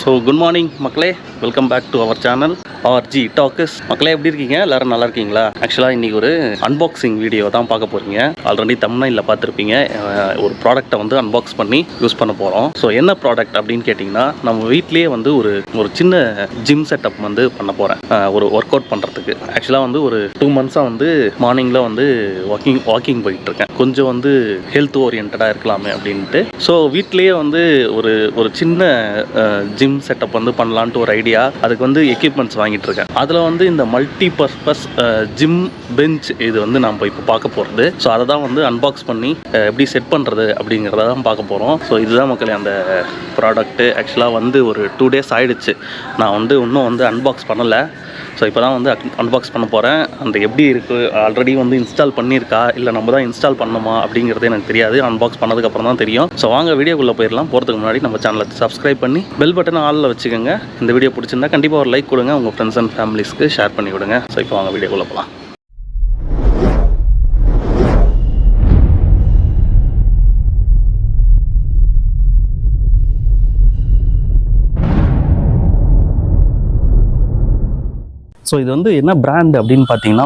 So good morning மக்களே, welcome back to our channel RG talks. மக்களே எப்படி இருக்கீங்க? எல்லாரும் நல்லா இருக்கீங்களா? ஆக்சுவலாக இன்றைக்கி ஒரு அன்பாக்சிங் வீடியோ தான் பார்க்க போகிறீங்க. ஆல்ரெடி தம்ப்நெயிலில் பார்த்துருப்பீங்க. ஒரு ப்ராடக்ட்டை வந்து அன்பாக்ஸ் பண்ணி யூஸ் பண்ண போகிறோம். ஸோ என்ன ப்ராடக்ட் அப்படின்னு கேட்டிங்கன்னா, நம்ம வீட்லேயே வந்து ஒரு சின்ன ஜிம் செட்டப் வந்து பண்ண போகிறேன். ஒரு ஒர்க் அவுட் பண்ணுறதுக்கு. ஆக்சுவலாக வந்து ஒரு 2 months வந்து மார்னிங்கில் வந்து வாக்கிங் போயிட்டுருக்கேன். கொஞ்சம் வந்து ஹெல்த் ஓரியன்டாக இருக்கலாமே அப்படின்ட்டு. ஸோ வீட்லேயே வந்து ஒரு சின்ன ஜிம் செட்டப் வந்து பண்ணலான்ட்டு ஒரு ஐடியா. அதுக்கு வந்து எக்யூப்மெண்ட்ஸ் வாங்கிட்டு இருக்கேன். அதில் வந்து இந்த மல்டி பர்பஸ் ஜிம் பெஞ்ச் இது வந்து நம்ம இப்போ பார்க்க போகிறது. ஸோ அதை தான் வந்து அன்பாக்ஸ் பண்ணி எப்படி செட் பண்ணுறது அப்படிங்கிறத தான் பார்க்க போகிறோம். ஸோ இதுதான் மக்களே அந்த ப்ராடக்ட்டு. ஆக்சுவலாக வந்து ஒரு 2 days ஆகிடுச்சு. நான் வந்து இன்னும் வந்து அன்பாக்ஸ் பண்ணலை. ஸோ இப்போ தான் வந்து அன்பாக்ஸ் பண்ண போகிறேன். அந்த எப்படி இருக்குது, ஆல்ரெடி வந்து இன்ஸ்டால் பண்ணியிருக்கா இல்லை நம்ம தான் இன்ஸ்டால் பண்ணணுமா அப்படிங்கிறது எனக்கு தெரியாது. அன்பாக்ஸ் பண்ணதுக்கப்புறம் தான் தெரியும். ஸோ வாங்க வீடியோக்குள்ளே போயிடலாம். போகிறதுக்கு முன்னாடி நம்ம சேனலை சப்ஸ்கிரைப் பண்ணி பெல் பட்டனை ஆலில் வச்சுக்கோங்க. இந்த வீடியோ பிடிச்சிருந்தா கண்டிப்பாக ஒரு லைக் கொடுங்க. உங்கள் ஃப்ரெண்ட்ஸ் அண்ட் ஃபேமிலிஸ்க்கு ஷேர் பண்ணி விடுங்க. ஸோ இப்போ வாங்க வீடியோக்குள்ளே போகலாம். ஸோ இது வந்து என்ன பிராண்டு அப்படின்னு பார்த்தீங்கன்னா,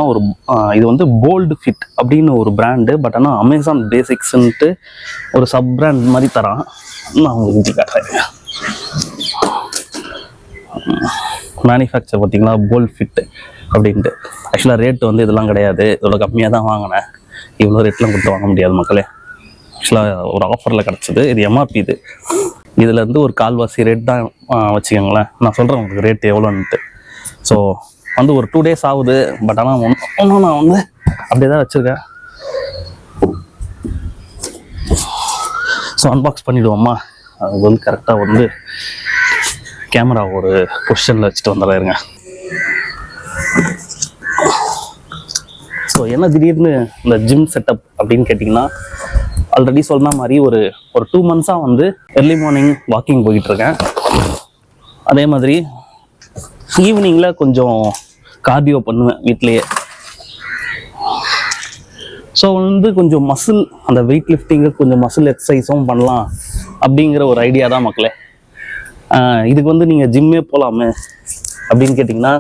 இது வந்து போல்டு ஃபிட் அப்படின்னு ஒரு பிராண்டு. பட் ஆனால் அமேசான் பேசிக்ஸ்ன்ட்டு ஒரு சப் பிராண்ட் மாதிரி தரான். நான் உங்களுக்கு காட்டுறேன். மேனுஃபேக்சர் பார்த்தீங்கன்னா போல்ட் ஃபிட் அப்படின்ட்டு. ஆக்சுவலாக ரேட்டு வந்து இதெல்லாம் கிடையாது. இதோட கம்மியாக தான் வாங்கினேன். இவ்வளோ ரேட்லாம் கொடுத்து வாங்க முடியாது மக்களே. ஆக்சுவலாக ஒரு ஆஃபரில் கிடச்சிது. இது எம்ஆர்பி. இதில் இருந்து ஒரு கால்வாசி ரேட் தான் வச்சுக்கோங்களேன். நான் சொல்கிறேன் உங்களுக்கு ரேட் எவ்வளோன்ட்டு. ஸோ வந்து ஒரு 2 days ஆகுது. பட் ஆனால் ஒன்றும் நான் வந்து அப்படியே தான் வச்சுருக்கேன். ஸோ அன்பாக்ஸ் பண்ணிவிடுவோம்மா. அது வந்து கரெக்டாக வந்து கேமரா ஒரு பொசிஷனில் வச்சுட்டு வந்துடுறாருங்க. ஸோ என்ன திடீர்னு இந்த ஜிம் செட்டப் அப்படின்னு கேட்டிங்கன்னா, ஆல்ரெடி சொன்ன மாதிரி ஒரு 2 months வந்து early morning வாக்கிங் போயிட்டுருக்கேன். அதே மாதிரி ஈவினிங்கில் கொஞ்சம் கார்டியோ பண்ணுவேன் வீட்லேயே. ஸோ வந்து கொஞ்சம் மசில், அந்த வெயிட் லிஃப்டிங்கு கொஞ்சம் மசில் எக்ஸசைஸும் பண்ணலாம் அப்படிங்கிற ஒரு ஐடியா தான் மக்களே. இதுக்கு வந்து நீங்கள் ஜிம்மே போகலாமே அப்படின்னு கேட்டிங்கன்னா,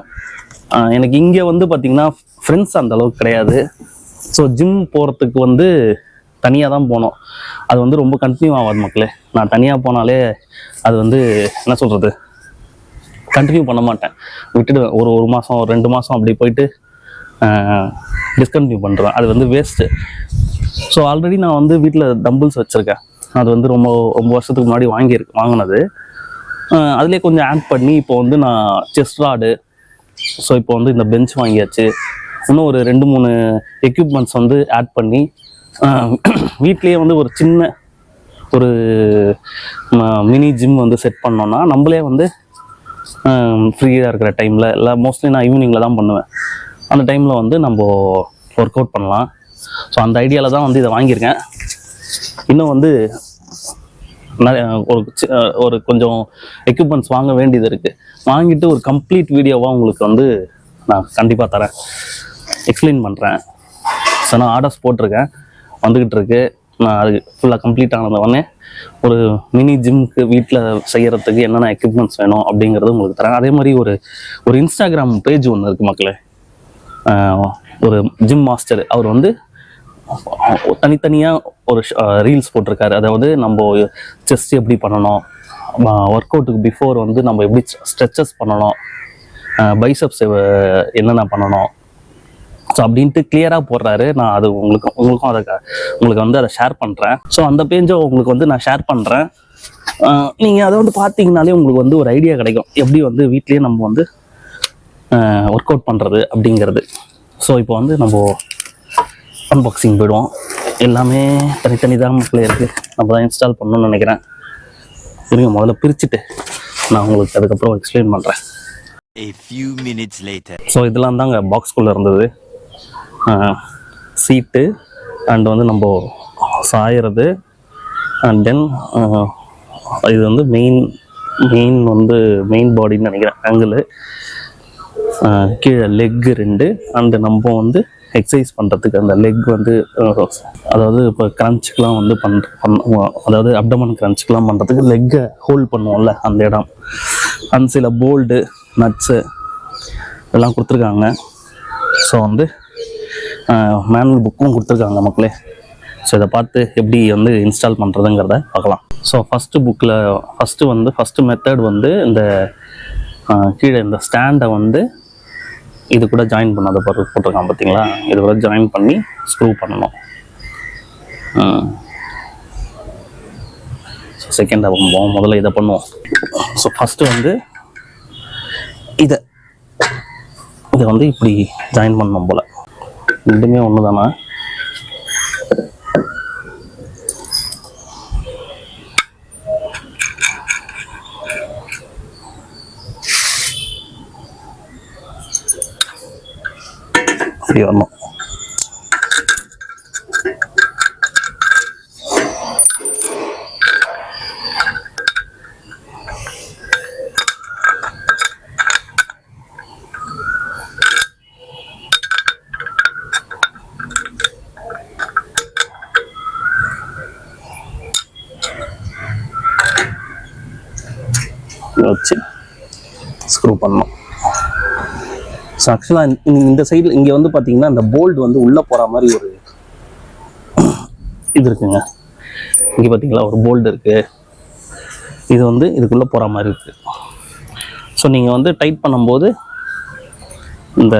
எனக்கு இங்கே வந்து பார்த்திங்கன்னா ஃப்ரெண்ட்ஸ் அந்த அளவுக்கு கிடையாது. ஸோ ஜிம் போகிறதுக்கு வந்து தனியாக தான் போனோம். அது வந்து ரொம்ப கண்டினியூ ஆகாது மக்களே. நான் தனியாக போனாலே அது வந்து என்ன சொல்கிறது, கண்டினியூ பண்ண மாட்டேன். விட்டுடுவேன். ஒரு மாதம் 2 மாதம் அப்படி போயிட்டு டிஸ்கண்டினியூ பண்ணுறேன். அது வந்து வேஸ்ட்டு. ஸோ ஆல்ரெடி நான் வந்து வீட்டில் டம்பிள்ஸ் வச்சுருக்கேன். அது வந்து ரொம்ப வருஷத்துக்கு முன்னாடி வாங்கினது. அதிலே கொஞ்சம் ஆட் பண்ணி இப்போ வந்து நான் செஸ்ட் ராடு, ஸோ இப்போ வந்து இந்த பெஞ்ச் வாங்கியாச்சு. இன்னும் ஒரு 2-3 எக்யூப்மெண்ட்ஸ் வந்து ஆட் பண்ணி வீட்லேயே வந்து ஒரு சின்ன ஒரு மினி ஜிம் வந்து செட் பண்ணோன்னா, நம்மளே வந்து ஃப்ரீயாக இருக்கிற டைமில் இல்லை, மோஸ்ட்லி நான் ஈவினிங்கில் தான் பண்ணுவேன். அந்த டைமில் வந்து நம்ம ஒர்க் அவுட் பண்ணலாம். ஸோ அந்த ஐடியாவில் தான் வந்து இதை வாங்கியிருக்கேன். இன்னும் வந்து ஒரு கொஞ்சம் எக்யூப்மெண்ட்ஸ் வாங்க வேண்டியது இருக்குது. வாங்கிட்டு ஒரு கம்ப்ளீட் வீடியோவாக உங்களுக்கு வந்து நான் கண்டிப்பாக தரேன், எக்ஸ்பிளைன் பண்ணுறேன். ஸோ நான் ஆர்டர்ஸ் போட்டிருக்கேன், வந்துக்கிட்டு இருக்கு. நான் அது ஃபுல்லாக கம்ப்ளீட் ஆனதுடனே ஒரு மினி ஜிம்க்கு வீட்டில் செய்கிறதுக்கு என்னென்ன எக்யூப்மெண்ட்ஸ் வேணும் அப்படிங்கிறது உங்களுக்கு தரேன். அதே மாதிரி ஒரு இன்ஸ்டாகிராம் பேஜ் ஒன்று இருக்குது மக்களே. ஒரு ஜிம் மாஸ்டர், அவர் வந்து தனித்தனியாக ஒரு ரீல்ஸ் போட்டிருக்காரு. அதாவது நம்ம செஸ்ட் எப்படி பண்ணணும், ஒர்க் அவுட்டுக்கு பிஃபோர் வந்து நம்ம எப்படி ஸ்ட்ரெச்சஸ் பண்ணணும், பைசப்ஸ் என்னென்ன பண்ணணும், ஸோ அப்படின்ட்டு கிளியராக போடுறாரு. நான் அது உங்களுக்கும் உங்களுக்கு வந்து அதை ஷேர் பண்ணுறேன். ஸோ அந்த பேஜை உங்களுக்கு வந்து நான் ஷேர் பண்ணுறேன். நீங்கள் அதை வந்து பார்த்தீங்கனாலே உங்களுக்கு வந்து ஒரு ஐடியா கிடைக்கும், எப்படி வந்து வீட்லேயே நம்ம வந்து ஒர்க் அவுட் பண்ணுறது அப்படிங்கிறது. ஸோ இப்போ வந்து நம்ம அன்பாக்சிங் போயிடுவோம். எல்லாமே தனித்தனி தான் மக்களே இருக்குது. நம்ம தான் இன்ஸ்டால் பண்ணணும்னு நினைக்கிறேன். இருங்க, முதல்ல பிரிச்சுட்டு நான் உங்களுக்கு அதுக்கப்புறம் எக்ஸ்பிளைன் பண்ணுறேன். ஸோ இதெல்லாம் தாங்க பாக்ஸ்குள்ளே இருந்தது. சீட்டு அண்ட் வந்து நம்ம சாயறது, அண்ட் தென் இது வந்து மெயின் பாடின்னு நினைக்கிறேன். ஆங்கிள் கீழே லெக்கு 2, அண்டு நம்ம வந்து எக்ஸசைஸ் பண்ணுறதுக்கு அந்த லெக் வந்து, அதாவது இப்போ கிரன்ச்சுக்கெலாம் வந்து அதாவது அப்டமன் கிரன்ச்சுக்கெலாம் பண்ணுறதுக்கு லெக்கை ஹோல்ட் பண்ணுவோம்ல அந்த இடம். அண்ட் சில போல்டு நட்ஸு எல்லாம் கொடுத்துருக்காங்க. ஸோ வந்து மேனுவல் புக்கும் கொடுத்துருக்காங்க மக்களே. ஸோ இதை பார்த்து எப்படி வந்து இன்ஸ்டால் பண்ணுறதுங்கிறத பார்க்கலாம். ஸோ ஃபஸ்ட்டு மெத்தட் வந்து இந்த கீழே இந்த ஸ்டாண்டை வந்து இது கூட ஜாயின் பண்ணாத போட்டிருக்கான் பார்த்தீங்களா, இது கூட ஜாயின் பண்ணி ஸ்க்ரூ பண்ணணும். ஸோ செகண்ட் முதல்ல இதை பண்ணுவோம். ஸோ ஃபஸ்ட்டு வந்து இதை வந்து இப்படி ஜாயின் பண்ணணும் போல். ரெண்டுமே ஒன்று தானே. இப்படி வரணும். வச்சு ஸ்க்ரூ பண்ணணும். ஸோ ஆக்சுவலாக இந்த சைடில் இங்கே வந்து பார்த்தீங்கன்னா இந்த போல்டு வந்து உள்ளே போகிற மாதிரி ஒரு இது இருக்குங்க. இங்கே பார்த்தீங்களா ஒரு போல்டு இருக்குது, இது வந்து இதுக்குள்ளே போகிற மாதிரி இருக்குது. ஸோ நீங்கள் வந்து டைட் பண்ணும்போது இந்த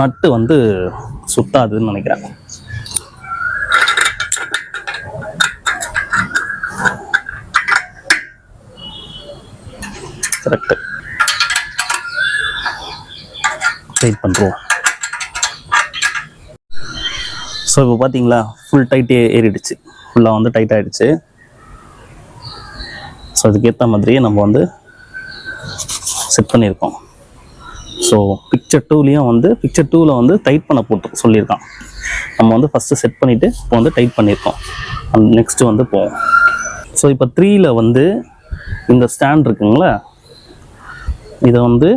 நட்டு வந்து சுத்தாதுன்னு நினைக்கிறேன். கரெக்டு. டைட் பண்ணுறோம். ஸோ இப்போ பார்த்தீங்களா ஃபுல் டைட்டே ஏறிடுச்சு, ஃபுல்லாக வந்து டைட் ஆகிடுச்சு. ஸோ அதுக்கேற்ற மாதிரியே நம்ம வந்து செட் பண்ணியிருக்கோம். ஸோ பிக்சர் 2ல் வந்து டைட் பண்ண போட்டு சொல்லியிருக்கான். நம்ம வந்து ஃபஸ்ட்டு செட் பண்ணிவிட்டு இப்போ வந்து டைட் பண்ணியிருக்கோம். நெக்ஸ்ட்டு வந்து போவோம். ஸோ இப்போ 3ல் வந்து இந்த ஸ்டாண்ட் இருக்குங்களா, இதை வந்து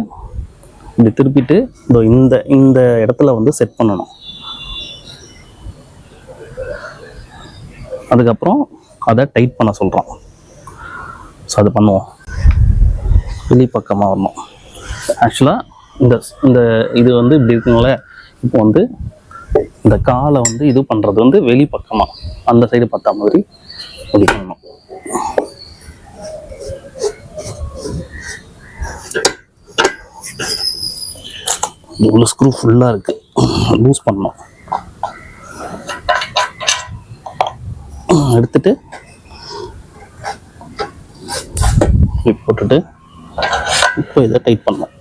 இப்படி திருப்பிட்டு இந்த இடத்துல வந்து செட் பண்ணணும். அதுக்கப்புறம் அதை டைட் பண்ண சொல்கிறோம். ஸோ அது பண்ணுவோம். வெளிப்பக்கமாக வரணும். ஆக்சுவலாக இந்த இது வந்து இப்படி இருக்குங்களே, இப்போ வந்து இந்த காலை வந்து இது பண்ணுறது வந்து வெளிப்பக்கமாக அந்த சைடு பார்த்தா மாதிரி இப்படி பண்ணணும். இவ்வளோ ஸ்க்ரூ ஃபுல்லாக இருக்குது, லூஸ் பண்ணணும். எடுத்துட்டு போட்டுட்டு இப்போ இதை டைட் பண்ணணும்.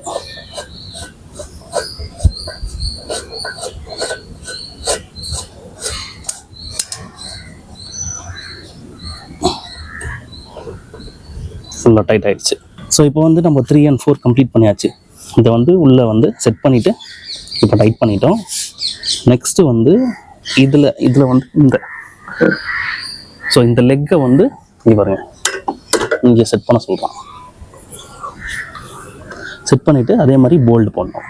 ஃபுல்லாக டைட் ஆகிடுச்சு. ஸோ இப்போ வந்து நம்ம 3 and 4 கம்ப்ளீட் பண்ணியாச்சு. இதை வந்து உள்ளே வந்து செட் பண்ணிவிட்டு இப்போ டைட் பண்ணிட்டோம். நெக்ஸ்ட்டு வந்து இதில் வந்து இந்த லெக்கை வந்து இங்கே பாருங்க, இங்கே செட் பண்ண சொல்கிறான். செட் பண்ணிவிட்டு அதே மாதிரி போல்டு போடணும்.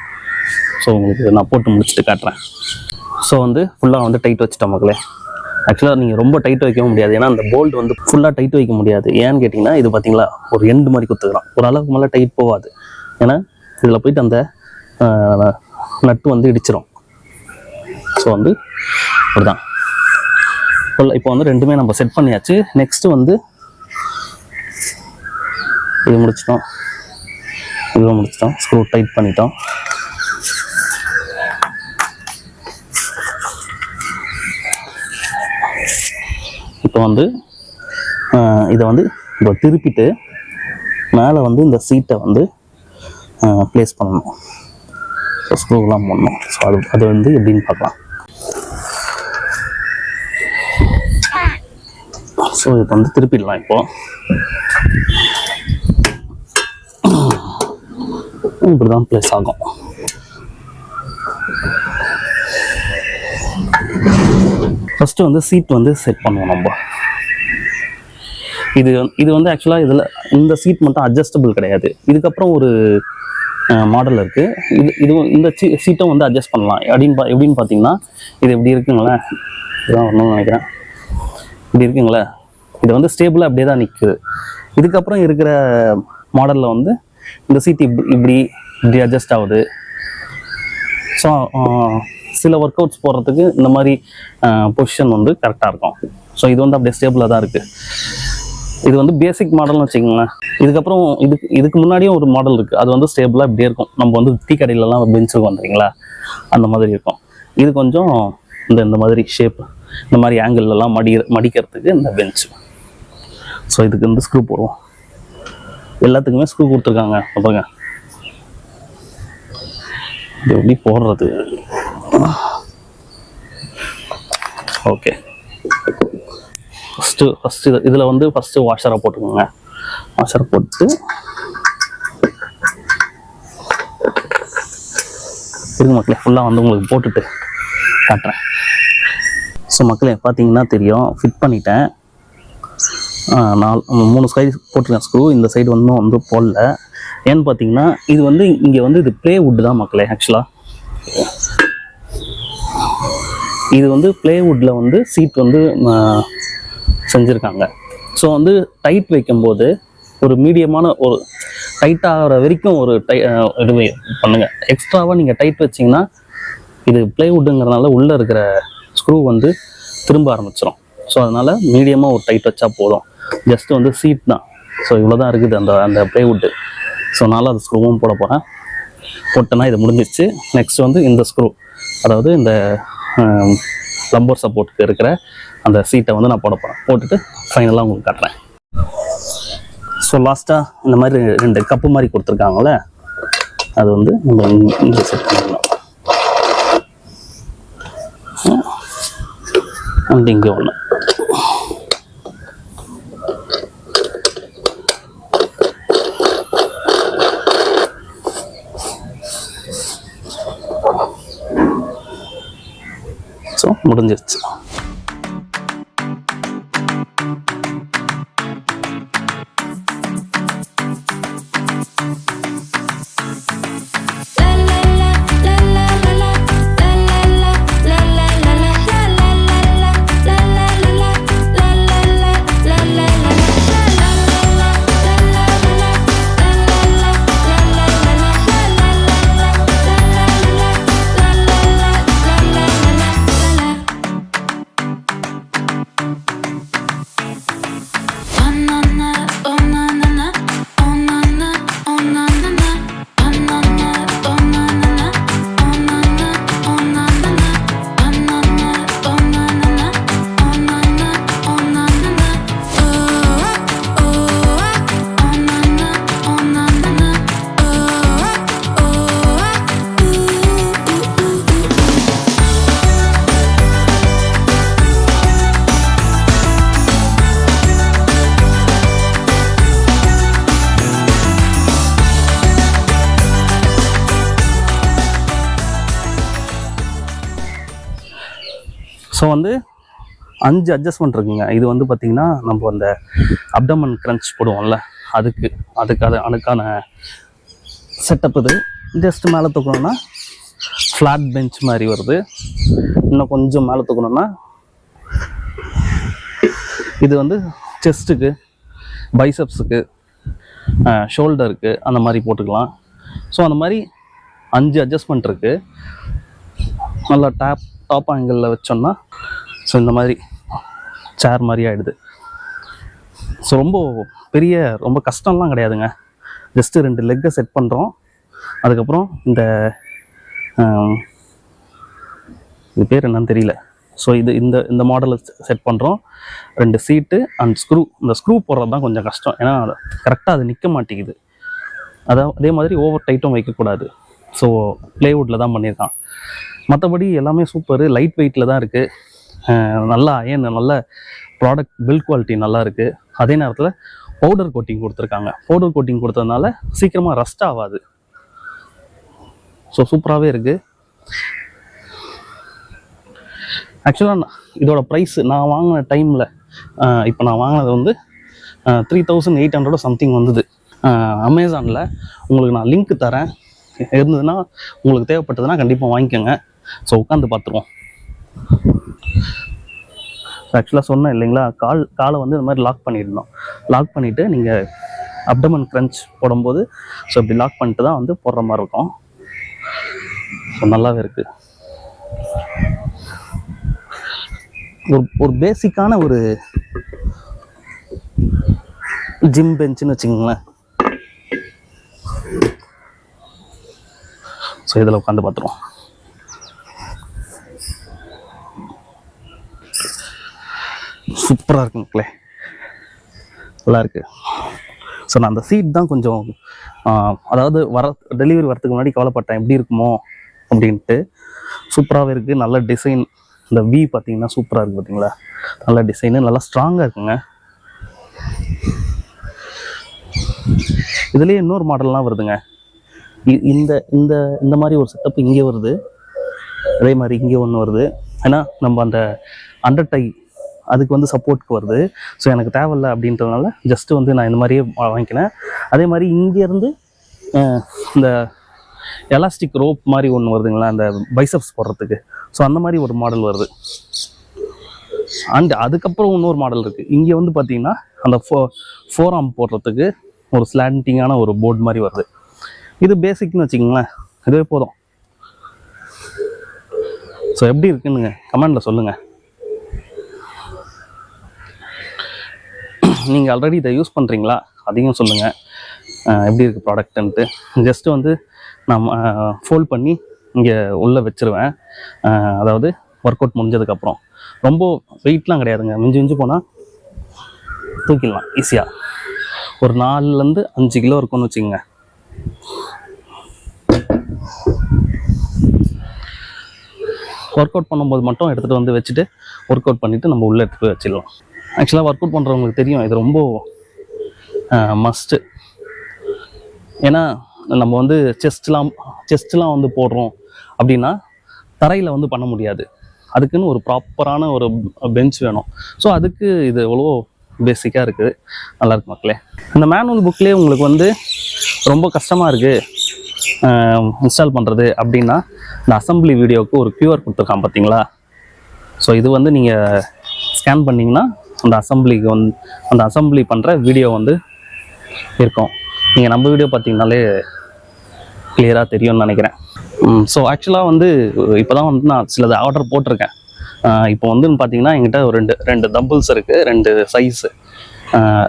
ஸோ உங்களுக்கு நான் போட்டு முடிச்சுட்டு காட்டுறேன். ஸோ வந்து ஃபுல்லாக வந்து டைட் வச்சுட்டோம் மக்களே. ஆக்சுவலாக நீங்கள் ரொம்ப டைட் வைக்கவும் முடியாது, ஏன்னா அந்த போல்டு வந்து ஃபுல்லாக டைட் வைக்க முடியாது. ஏன்னு கேட்டிங்கன்னா இது பார்த்தீங்களா ஒரு எண்டு மாதிரி குத்துக்கலாம், ஒரு அளவுக்கு மேலே டைட் போகாது. ஏன்னா இதில் போயிட்டு அந்த நட்டு வந்து இடிச்சிடும். ஸோ வந்து அப்படிதான் இப்போ வந்து ரெண்டுமே நம்ம செட் பண்ணியாச்சு. நெக்ஸ்ட்டு வந்து இது முடிச்சிட்டோம், இதுவும் முடிச்சிட்டோம், ஸ்க்ரூ டைட் பண்ணிட்டோம். இப்போ வந்து இதை வந்து இப்போ திருப்பிட்டு மேலே வந்து இந்த சீட்டை வந்து ப்ளேஸ் பண்ணணும். ஸோ ஸ்க்ரூலாம் போடணும். ஸோ அது வந்து எப்படின்னு பார்க்கலாம். ஸோ இதை வந்து திருப்பிடலாம். இப்போது இப்படி தான் ப்ளேஸ் ஆகும். ஃபஸ்ட்டு வந்து சீட் வந்து செட் பண்ணுவோம் நம்ம. இது வந்து ஆக்சுவலாக இந்த சீட் மட்டும் அட்ஜஸ்டபிள் கிடையாது. இதுக்கப்புறம் ஒரு மாடல் இருக்குது. இந்த சீட்டும் வந்து அட்ஜஸ்ட் பண்ணலாம். எப்படின்னு பார்த்தீங்கன்னா இது எப்படி இருக்குங்களேன், இதுதான் வரணும்னு நினைக்கிறேன். இப்படி இருக்குங்களே, இது வந்து ஸ்டேபிளாக அப்படியே தான் நிற்குது. இதுக்கப்புறம் இருக்கிற மாடலில் வந்து இந்த சீட் இப்படி இப்படி அட்ஜஸ்ட் ஆகுது. ஸோ சில ஒர்க் அவுட்ஸ் போடுறதுக்கு இந்த மாதிரி பொசிஷன் வந்து கரெக்டாக இருக்கும். ஸோ இது வந்து அப்படியே ஸ்டேபிளாக தான் இருக்குது. இது வந்து பேசிக் மாடல்னு வச்சுக்கோங்களேன். இதுக்கப்புறம் இதுக்கு முன்னாடியும் ஒரு மாடல் இருக்குது. அது வந்து ஸ்டேபிளாக இப்படியே இருக்கும். நம்ம வந்து டீ கடையிலலாம் பெஞ்சுக்கு வந்துறீங்களா அந்த மாதிரி இருக்கும். இது கொஞ்சம் இந்த மாதிரி ஷேப், இந்த மாதிரி ஆங்கிள்லாம் மடிக்கிறதுக்கு இந்த பெஞ்சு. ஸோ இதுக்கு வந்து ஸ்க்ரூ போடுவோம். எல்லாத்துக்குமே ஸ்க்ரூ கொடுத்துருக்காங்க. பாருங்க இது எப்படி போடுறது. ஓகே, ஃபஸ்ட்டு இதில் வந்து வாஷரை போட்டுக்கோங்க. வாஷரை போட்டு இருக்கு மக்களே, ஃபுல்லாக வந்து உங்களுக்கு போட்டுட்டு காட்டுறேன். ஸோ மக்களே பார்த்தீங்கன்னா தெரியும், ஃபிட் பண்ணிட்டேன். 3 சைடு போட்டிருக்கேன் ஸ்க்ரூ. இந்த சைடு வந்து போடல. ஏன்னு பார்த்தீங்கன்னா இது வந்து இங்கே வந்து இது ப்ளேவுட் தான் மக்களே. ஆக்சுவலாக இது வந்து ப்ளேவுட்டில் வந்து சீட் வந்து செஞ்சுருக்காங்க. ஸோ வந்து டைட் வைக்கும்போது ஒரு மீடியமான ஒரு டைட் ஆகிற வரைக்கும் ஒரு இது பண்ணுங்கள். எக்ஸ்ட்ராவாக நீங்கள் டைட் வச்சிங்கன்னா இது ப்ளேவுட்டுங்கிறதுனால உள்ளே இருக்கிற ஸ்க்ரூ வந்து திரும்ப ஆரம்பிச்சிடும். ஸோ அதனால் மீடியமாக ஒரு டைட் வச்சா போதும். ஜஸ்ட்டு வந்து சீட் தான். ஸோ இவ்வளோ தான் இருக்குது அந்த ப்ளேவுட்டு. ஸோ நான் அது ஸ்க்ரூவும் போட போகிறேன். போட்டேன்னா இது முடிஞ்சிச்சு. நெக்ஸ்ட் வந்து இந்த ஸ்க்ரூ, அதாவது இந்த லம்பர் சப்போர்ட்டுக்கு இருக்கிற அந்த சீட்டை வந்து நான் போட போகிறேன். போட்டுட்டு ஃபைனலாக உங்களுக்கு காட்டுறேன். ஸோ லாஸ்ட்டாக இந்த மாதிரி 2 கப்பு மாதிரி கொடுத்துருக்காங்களே, அது வந்து நம்ம இங்கே செட் பண்ணிடலாம். அண்ட் இங்கே ஒன்று. ஸோ முடிஞ்சிருச்சு. ஸோ வந்து 5 அட்ஜஸ்ட்மெண்ட் இருக்குங்க. இது வந்து பார்த்திங்கன்னா நம்ம அந்த அப்டமன் கிரன்ச் போடுவோம்ல, அதுக்கான செட்டப். இது ஜஸ்ட் மேலே தூக்கணும்னா ஃப்ளாட் பெஞ்ச் மாதிரி வருது. இன்னும் கொஞ்சம் மேலே தூக்கணும்னா இது வந்து செஸ்ட்டுக்கு, பைசப்ஸுக்கு, ஷோல்டருக்கு அந்த மாதிரி போட்டுக்கலாம். ஸோ அந்த மாதிரி 5 அட்ஜஸ்ட்மெண்ட் இருக்குது. நல்லா டாப் ஆங்கிளில் வச்சோம்னா ஸோ இந்த மாதிரி சேர் மாதிரி ஆகிடுது. ஸோ ரொம்ப கஷ்டம்லாம் கிடையாதுங்க. ஜஸ்ட்டு 2 லெக்கை செட் பண்ணுறோம். அதுக்கப்புறம் இது பேர் என்னன்னு தெரியல. ஸோ இந்த மாடலை செட் பண்ணுறோம். 2 சீட்டு அண்ட் ஸ்க்ரூ. இந்த ஸ்க்ரூ போடுறது தான் கொஞ்சம் கஷ்டம். ஏன்னா கரெக்டாக அது நிற்க மாட்டேங்குது. அதே மாதிரி ஓவர் டைட்டும் வைக்கக்கூடாது. ஸோ ப்ளேவுட்டில் தான் பண்ணியிருக்கான். மற்றபடி எல்லாமே சூப்பர். லைட் வெயிட்டில் தான் இருக்குது. நல்லா நல்ல ப்ராடக்ட் பில்ட் குவாலிட்டி நல்லா இருக்குது. அதே நேரத்தில் பவுடர் கோட்டிங் கொடுத்துருக்காங்க. பவுடர் கோட்டிங் கொடுத்ததுனால சீக்கிரமாக ரஸ்ட் ஆகாது. ஸோ சூப்பராகவே இருக்குது. ஆக்சுவலாக இதோட ப்ரைஸ் நான் வாங்கின டைமில், இப்போ நான் வாங்கினது வந்து 3800 சம்திங் வந்தது. அமேசானில் உங்களுக்கு நான் லிங்க் தரேன். இருந்ததுன்னா உங்களுக்கு தேவைப்பட்டதுன்னா கண்டிப்பாக வாங்கிக்கோங்க. ஸோ உட்காந்து பார்த்துருவோம். ஆக்சுவலாக சொன்னேன் இல்லைங்களா, காலை வந்து இந்த மாதிரி லாக் பண்ணிடணும். லாக் பண்ணிவிட்டு நீங்கள் அப்டமன் க்ரன்ச் போடும்போது ஸோ இப்படி லாக் பண்ணிட்டு தான் வந்து போடுற மாதிரி இருக்கும். ஸோ நல்லாவே இருக்குது. ஒரு பேசிக்கான ஒரு ஜிம் பெஞ்சுன்னு வச்சுக்கோங்களேன். ஸோ இதில் உட்காந்து பார்த்துருவோம். சூப்பராக இருக்கு மக்களே, நல்லா இருக்கு. ஸோ நான் அந்த சீட் தான் கொஞ்சம் அதாவது டெலிவரி வரதுக்கு முன்னாடி கவலைப்பட்டேன் எப்படி இருக்குமோ அப்படின்ட்டு. சூப்பராகவே இருக்குது, நல்ல டிசைன். இந்த வி பார்த்தீங்கன்னா சூப்பராக இருக்குது பார்த்தீங்களா, நல்ல டிசைனு, நல்லா ஸ்ட்ராங்காக இருக்குங்க. இதுலேயே இன்னொரு மாடல்லாம் வருதுங்க. இந்த இந்த இந்த மாதிரி ஒரு செட்டப் இங்கே வருது, அதே மாதிரி இங்கே ஒன்று வருது. ஏன்னா நம்ம அந்த அண்டர் டை அதுக்கு வந்து சப்போர்ட்டுக்கு வருது. ஸோ எனக்கு தேவையில்லை அப்படின்றதுனால ஜஸ்ட்டு வந்து நான் இந்த மாதிரியே வாங்கிக்கினேன். அதே மாதிரி இங்கேருந்து இந்த எலாஸ்டிக் ரோப் மாதிரி ஒன்று வருதுங்களா, அந்த பைசப்ஸ் போடுறதுக்கு. ஸோ அந்த மாதிரி ஒரு மாடல் வருது. அண்ட் அதுக்கப்புறம் இன்னொரு மாடல் இருக்குது. இங்கே வந்து பார்த்தீங்கன்னா அந்த ஃபோர் ஆர்ம் போடுறதுக்கு ஒரு ஸ்லாண்டிங்கான ஒரு போர்டு மாதிரி வருது. இது பேசிக்னு வச்சுக்கிங்களேன், இதுவே போதும். ஸோ எப்படி இருக்குன்னு கமெண்டில் சொல்லுங்கள். நீங்கள் ஆல்ரெடி இதை யூஸ் பண்ணுறீங்களா அதையும் சொல்லுங்கள், எப்படி இருக்குது ப்ராடக்ட்டுன்ட்டு. ஜஸ்ட்டு வந்து நான் ஃபோல்ட் பண்ணி இங்கே உள்ளே வச்சுருவேன். அதாவது ஒர்க் அவுட் முடிஞ்சதுக்கப்புறம் ரொம்ப வெயிட்லாம் கிடையாதுங்க. மிஞ்சி போனால் தூக்கிடலாம் ஈஸியாக. ஒரு 4லேருந்து 5 கிலோ இருக்கும்னு வச்சுக்கோங்க. ஒர்க் அவுட் பண்ணும்போது மட்டும் எடுத்துகிட்டு வந்து வச்சுட்டு ஒர்க் அவுட் பண்ணிவிட்டு நம்ம உள்ளே எடுத்துகிட்டு போய் வச்சிடலாம். ஆக்சுவலாக ஒர்க் அவுட் பண்ணுறவங்களுக்கு தெரியும் இது ரொம்ப மஸ்ட்டு. ஏன்னா நம்ம வந்து செஸ்ட்லாம் வந்து போடுறோம் அப்படின்னா தரையில் வந்து பண்ண முடியாது. அதுக்குன்னு ஒரு ப்ராப்பரான ஒரு பெஞ்ச் வேணும். ஸோ அதுக்கு இது எவ்வளோ பேசிக்காக இருக்குது. நல்லாயிருக்கு மக்களே. இந்த மேனுவல் புக்லேயே உங்களுக்கு வந்து ரொம்ப கஷ்டமாக இருக்குது இன்ஸ்டால் பண்ணுறது அப்படின்னா இந்த அசம்பிளி வீடியோவுக்கு ஒரு QR கொடுத்துருக்கான் பார்த்தீங்களா. ஸோ இது வந்து நீங்கள் ஸ்கேன் பண்ணிங்கன்னா அந்த அசம்பிளி பண்ணுற வீடியோ வந்து இருக்கும். நீங்கள் நம்ம வீடியோ பார்த்தீங்கன்னாலே கிளியராக தெரியும்னு நினைக்கிறேன். ஸோ ஆக்சுவலாக வந்து இப்போ தான் வந்து நான் சிலது ஆர்டர் போட்டிருக்கேன். இப்போ வந்து பார்த்தீங்கன்னா என்கிட்ட ஒரு ரெண்டு தம்பிள்ஸ் இருக்குது, 2 சைஸு,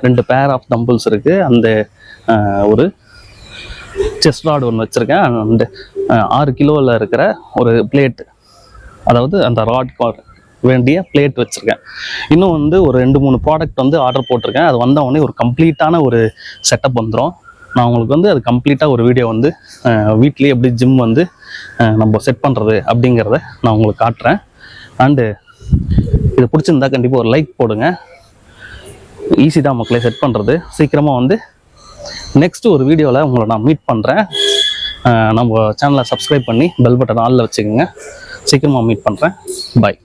2 பேர் ஆஃப் தம்பிள்ஸ் இருக்குது. அந்த ஒரு செஸ்ட் ராட் ஒன்று வச்சுருக்கேன். அந்த 6 கிலோவில் இருக்கிற ஒரு பிளேட், அதாவது அந்த ராட் வேண்டிய பிளேட் வச்சுருக்கேன். இன்னும் வந்து ஒரு 2-3 ப்ராடக்ட் வந்து ஆர்டர் போட்டிருக்கேன். அது வந்த உடனே ஒரு கம்ப்ளீட்டான ஒரு செட்டப் வந்துடும். நான் உங்களுக்கு வந்து அது கம்ப்ளீட்டாக ஒரு வீடியோ வந்து வீட்லேயே எப்படி ஜிம் வந்து நம்ம செட் பண்ணுறது அப்படிங்கிறத நான் உங்களுக்கு காட்டுறேன். அண்டு இது பிடிச்சிருந்தா கண்டிப்பாக ஒரு லைக் போடுங்க. ஈஸி தான் மக்களே செட் பண்ணுறது. சீக்கிரமாக வந்து நெக்ஸ்ட்டு ஒரு வீடியோவில் உங்களை நான் மீட் பண்ணுறேன். நம்ம சேனலை சப்ஸ்கிரைப் பண்ணி பெல் பட்டன் ஆலில் வச்சுக்கோங்க. சீக்கிரமாக மீட் பண்ணுறேன். பாய்.